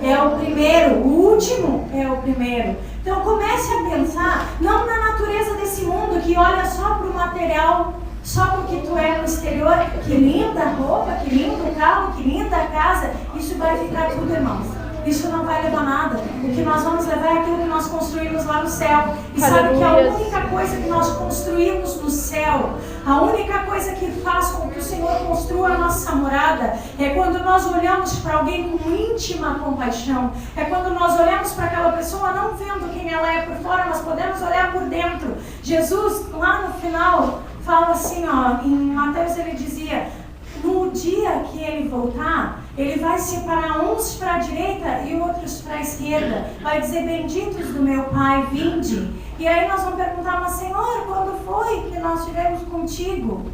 é o primeiro, o último é o primeiro. Então comece a pensar, não na natureza desse mundo que olha só para o material, só porque tu é no exterior. Que linda roupa, que lindo carro, que linda casa. Isso vai ficar tudo, irmãos. Isso não vai levar nada. O que nós vamos levar é aquilo que nós construímos lá no céu. E sabe que a única coisa que nós construímos no céu, a única coisa que faz com que o Senhor construa a nossa morada, é quando nós olhamos para alguém com íntima compaixão. É quando nós olhamos para aquela pessoa não vendo quem ela é por fora, mas podemos olhar por dentro. Jesus, lá no final, fala assim, ó, em Mateus ele dizia, no dia que ele voltar, ele vai separar uns para a direita e outros para a esquerda. Vai dizer, benditos do meu Pai, vinde. E aí nós vamos perguntar, mas Senhor, quando foi que nós estivemos contigo?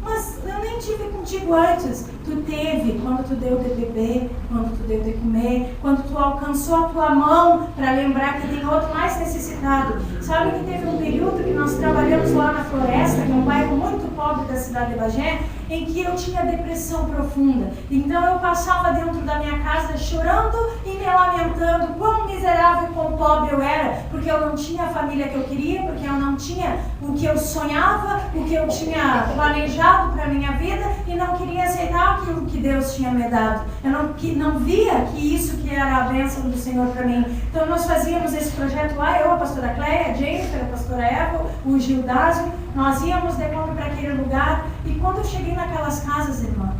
Mas eu nem tive contigo antes. Tu teve quando tu deu de beber, quando tu deu de comer, quando tu alcançou a tua mão para lembrar que tem outro mais necessitado. Sabe que teve um período que nós trabalhamos lá na Floresta, que é um bairro muito pobre da cidade de Bagé, em que eu tinha depressão profunda. Então eu passava dentro da minha casa chorando e me lamentando quão miserável e quão pobre eu era, porque eu não tinha a família que eu queria, porque eu não tinha o que eu sonhava, o que eu tinha planejado para a minha vida e não queria aceitar aquilo que Deus tinha me dado. Eu não via que isso que era a bênção do Senhor para mim. Então nós fazíamos esse projeto lá, eu, a pastora Cleia, a Jennifer, a pastora Eva, o Gildásio, nós íamos de novo para aquele lugar e quando eu cheguei naquelas casas, irmã,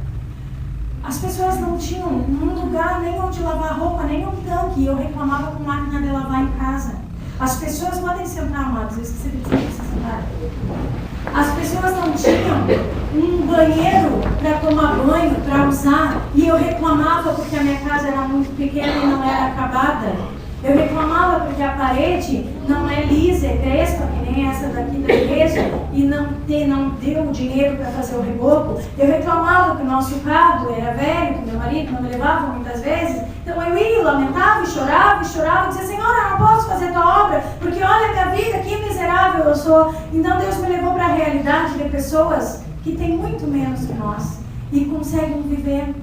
as pessoas não tinham um lugar nem onde lavar roupa, nem um tanque, e eu reclamava com máquina de lavar em casa. As pessoas podem sentar, amados, eu esqueci de dizer que vocês sentaram. As pessoas não tinham um banheiro para tomar banho, para usar, e eu reclamava porque a minha casa era muito pequena e não era acabada. Eu reclamava porque a parede não é lisa, é crespa, que nem essa daqui da igreja, e não deu dinheiro para fazer o reboco. Eu reclamava que o nosso carro era velho, que meu marido não me levava muitas vezes. Então eu ia, lamentava e chorava, e dizia, Senhor, eu não posso fazer a tua obra, porque olha a minha vida, que miserável eu sou. Então Deus me levou para a realidade de pessoas que têm muito menos que nós e conseguem viver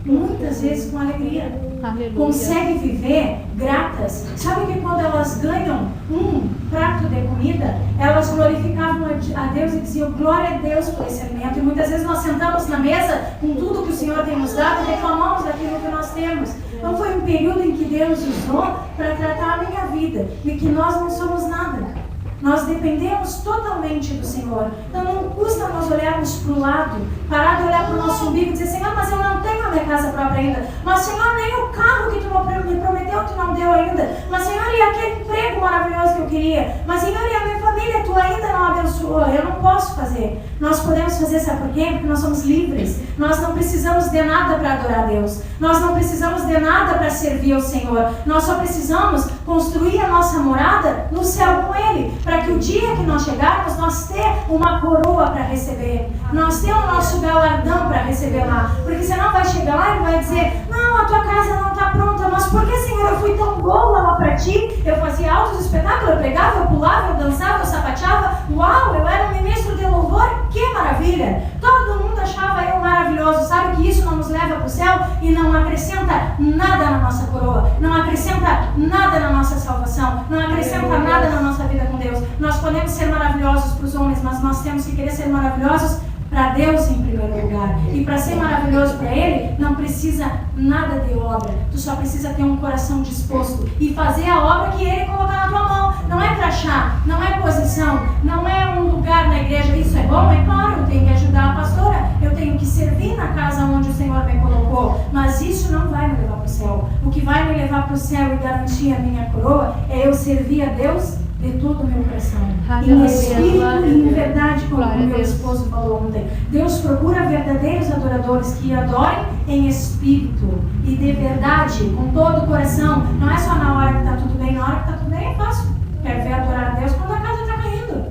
muitas vezes com alegria. Aleluia. Conseguem viver gratas. Sabe que quando elas ganham um prato de comida, elas glorificavam a Deus e diziam glória a Deus por esse alimento. E muitas vezes nós sentamos na mesa com tudo que o Senhor tem nos dado e reclamamos daquilo que nós temos. Então foi um período em que Deus usou para tratar a minha vida e que nós não somos nada. Nós dependemos totalmente do Senhor. Então não custa nós olharmos para o lado, parar de olhar para o nosso umbigo e dizer, Senhor, mas eu não tenho a minha casa própria ainda. Mas Senhor, nem o carro que tu me prometeu, tu não deu ainda. Mas Senhor, e aquele emprego maravilhoso que eu queria? Mas Senhor, e a minha família, tu ainda não abençoou. Eu não posso fazer. Nós podemos fazer, sabe por quê? Porque nós somos livres. Nós não precisamos de nada para adorar a Deus. Nós não precisamos de nada para servir ao Senhor. Nós só precisamos construir a nossa morada no céu com Ele, para que o dia que nós chegarmos, nós ter uma coroa para receber, nós ter o nosso galardão para receber lá, porque senão vai chegar lá e vai dizer, não, a tua casa não está pronta, mas por que, Senhor, eu fui tão boa lá para ti, eu fazia altos espetáculos, eu pregava, eu pulava, eu dançava, eu sapateava, uau, eu era um ministro de louvor, que maravilha, todo mundo achava eu maravilhoso. Sabe que isso não nos leva para o céu e não acrescenta nada na nossa coroa, não acrescenta nada na nossa salvação, não acrescenta nada na nossa vida com Deus. Nós podemos ser maravilhosos para os homens, mas nós temos que querer ser maravilhosos para Deus em primeiro lugar. E para ser maravilhoso para Ele, não precisa nada de obra. Tu só precisa ter um coração disposto e fazer a obra que Ele colocar na tua mão. Não é crachá, não é posição, não é um lugar na igreja. Isso é bom? É claro, eu tenho que ajudar a pastora, eu tenho que servir na casa onde o Senhor me colocou. Mas isso não vai me levar para o céu. O que vai me levar para o céu e garantir a minha coroa é eu servir a Deus de todo o meu coração, em espírito e em verdade, como o meu esposo falou ontem. Deus procura verdadeiros adoradores que adorem em espírito e de verdade, com todo o coração. Não é só na hora que está tudo bem, na hora que está tudo bem é fácil. Quer ver adorar a Deus quando a casa está caindo.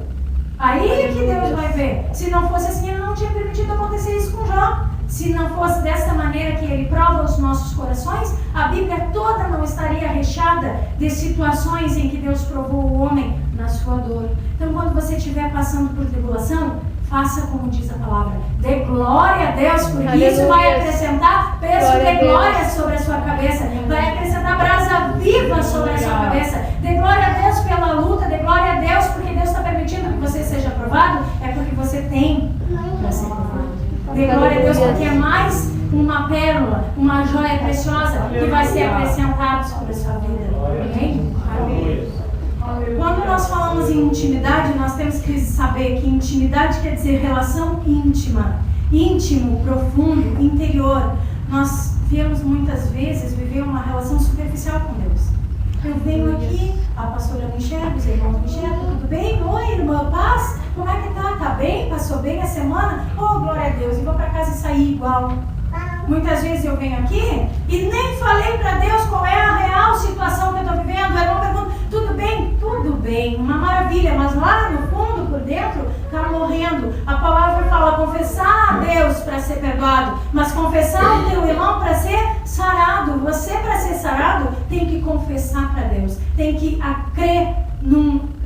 Aí que Deus vai ver. Se não fosse assim, Ele não tinha permitido acontecer isso com Jó. Se não fosse dessa maneira que Ele prova os nossos corações, a Bíblia toda não estaria recheada de situações em que Deus provou o homem na sua dor. Então, quando você estiver passando por tribulação, faça como diz a palavra. Dê glória a Deus, porque Aleluia. isso vai acrescentar peso Glória a de Deus. glória sobre a sua cabeça. Vai acrescentar brasa viva sobre a sua cabeça. Dê glória a Deus pela luta. Dê glória a Deus porque Deus está permitindo que você seja aprovado. É porque você tem para ser aprovado. Dê glória a Deus porque é mais uma pérola, uma joia preciosa que vai ser acrescentada sobre a sua vida. Amém? Quando nós falamos em intimidade, nós temos que saber que intimidade quer dizer relação íntima, íntimo, profundo, interior. Nós viemos muitas vezes viver uma relação superficial com Deus. Eu venho aqui, a pastora me enxerga, os irmãos me enxergam, tudo bem? Oi, irmã, paz? Como é que tá? Tá bem? Passou bem a semana? Oh, glória a Deus, e vou para casa e sair igual. Muitas vezes eu venho aqui e nem falei para Deus qual é a real situação que eu estou vivendo. Eu não pergunto, tudo bem? Tudo bem, uma maravilha, mas lá no fundo, por dentro, está morrendo. A palavra fala confessar a Deus para ser perdoado, mas confessar o teu irmão para ser sarado. Você, para ser sarado, tem que confessar para Deus, tem que crer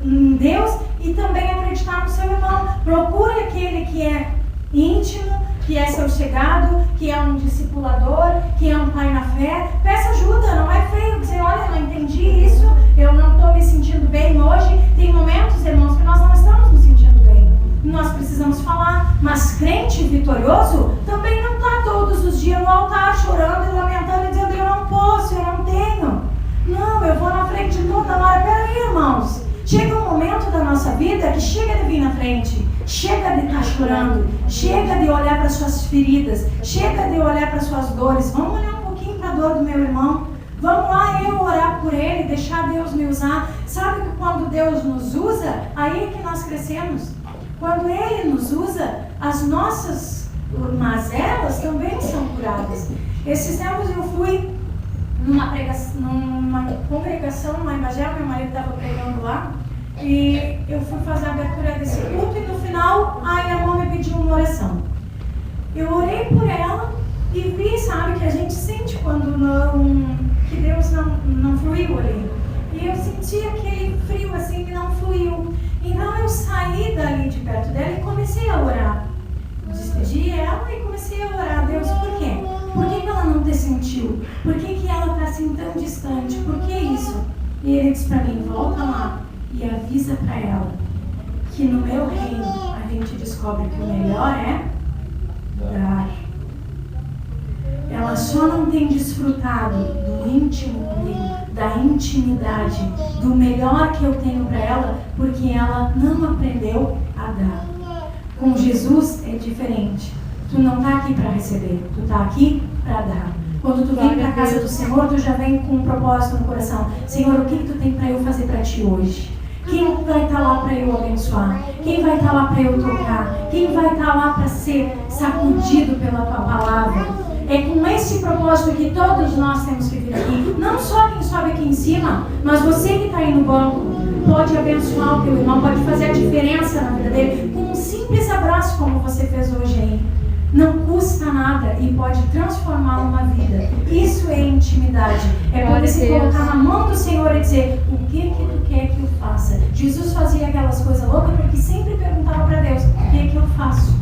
em Deus e também acreditar no seu irmão. Procure aquele que é íntimo, que é seu chegado, que é um discipulador, que é um pai na fé. Peça ajuda, não é feio dizer, olha, não entendi isso, eu não estou me sentindo bem hoje. Tem momentos, irmãos, que nós não estamos nos sentindo bem. Nós precisamos falar, mas crente vitorioso também não está todos os dias no altar chorando e lamentando e dizendo, eu não posso, eu não tenho. Não, eu vou na frente toda hora. Peraí, irmãos, chega um momento da nossa vida que chega de vir na frente. Chega de estar chorando, chega de olhar para suas feridas, chega de olhar para suas dores. Vamos olhar um pouquinho para a dor do meu irmão. Vamos lá eu orar por ele, deixar Deus me usar. Sabe que quando Deus nos usa, aí é que nós crescemos. Quando Ele nos usa, as nossas mazelas também são curadas. Esses tempos eu fui numa congregação lá em Bagé, meu marido estava pregando lá. E eu fui fazer a abertura desse culto e no final a irmã me pediu uma oração. Eu orei por ela e vi, sabe, que a gente sente quando que Deus não fluiu ali. E eu senti aquele frio assim que não fluiu. Então eu saí dali de perto dela e comecei a orar. Despedi ela e comecei a orar. Deus, por quê? Por que ela não te sentiu? Por que ela está assim tão distante? Por que isso? E ele disse para mim, volta lá e avisa para ela que no meu reino a gente descobre que o melhor é dar. Ela só não tem desfrutado do íntimo comigo, da intimidade, do melhor que eu tenho para ela, porque ela não aprendeu a dar. Com Jesus é diferente. Tu não está aqui para receber, tu está aqui para dar. Quando tu vem para a casa do Senhor, tu já vem com um propósito no coração. Senhor, o que tu tem para eu fazer para ti hoje? Quem vai estar lá para eu abençoar? Quem vai estar lá para eu tocar? Quem vai estar lá para ser sacudido pela tua palavra? É com esse propósito que todos nós temos que vir aqui. Não só quem sobe aqui em cima, mas você que está aí no banco pode abençoar o teu irmão, pode fazer a diferença na vida dele com um simples abraço como você fez hoje aí. Não custa nada e pode transformar uma vida. Isso é intimidade. É poder se colocar na mão do Senhor e dizer, o que tu quer que eu faça? Jesus fazia aquelas coisas loucas porque sempre perguntava para Deus, o que eu faço?